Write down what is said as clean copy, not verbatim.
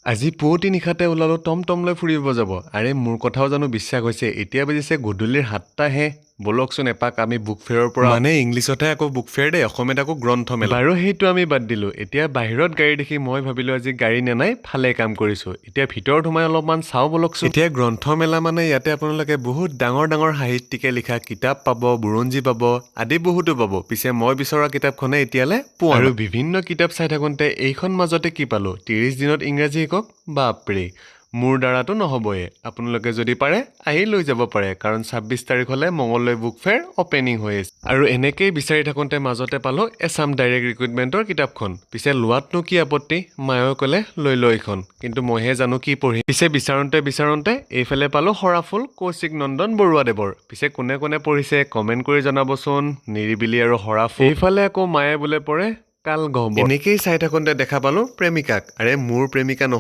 আজি পুৱতি নিশাতে ওলালো টমটমলৈ ফুৰিব যাব। আৰে মোৰ কথাও জানো বিশ্বাস হৈছে? এতিয়া বাজিছে গধূলিৰ 7টাহে। বলকচোন এপাক আমি বুক ফেয়াৰৰ পৰা মানে ইংলিছতহে আকৌ বুক ফেয়াৰ দেই, অসমীয়াত আকৌ গ্ৰন্থমেলা। বাৰু সেইটো আমি বাদ দিলোঁ। এতিয়া বাহিৰত গাড়ী দেখি মই ভাবিলোঁ আজি গাড়ী নেনাই ভালে কাম কৰিছোঁ। এতিয়া ভিতৰত সোমাই অলপমান চাওঁ বলকচোন। এতিয়া গ্ৰন্থমেলা মানে ইয়াতে আপোনালোকে বহুত ডাঙৰ ডাঙৰ সাহিত্যিকে লিখা কিতাপ পাব, বুৰঞ্জী পাব, আদি বহুতো পাব। পিছে মই বিচৰা কিতাপখনে এতিয়ালৈ পোৱা নাই। আৰু বিভিন্ন কিতাপ চাই থাকোঁতে এইখন মাজতে কি পালোঁ, 30 দিনত ইংৰাজী শিকক। বাপৰে, মোৰ দ্বাৰাটো নহ'বয়ে। আপোনালোকে যদি পাৰে আহি লৈ যাব পাৰে, কাৰণ 26 তাৰিখ হ'লে মঙলদৈ বুক ফেয়াৰ অপেনিং হৈ আছে। আৰু এনেকেই বিচাৰি থাকোঁতে মাজতে পালোঁ এছাম ডাইৰেক্ট ৰিক্ৰুইটমেণ্টৰ কিতাপখন। পিছে লোৱাতনো কি আপত্তি, মায়েও ক'লে লৈ ল এইখন, কিন্তু মইহে জানো কি পঢ়ি। পিছে বিচাৰোঁতে এইফালে পালোঁ সৰাফুল কৌশিক নন্দন বৰুৱাদেৱৰ। পিছে কোনে কোনে পঢ়িছে কমেণ্ট কৰি জনাবচোন। নিৰিবিলি আৰু সৰাফুল। এইফালে আকৌ মায়ে বোলে পঢ়ে কাল গহ্বৰ। এনেকেই চাই থাকোঁতে দেখা পালোঁ প্ৰেমিকাক। আৰে মোৰ প্ৰেমিকা নহয়।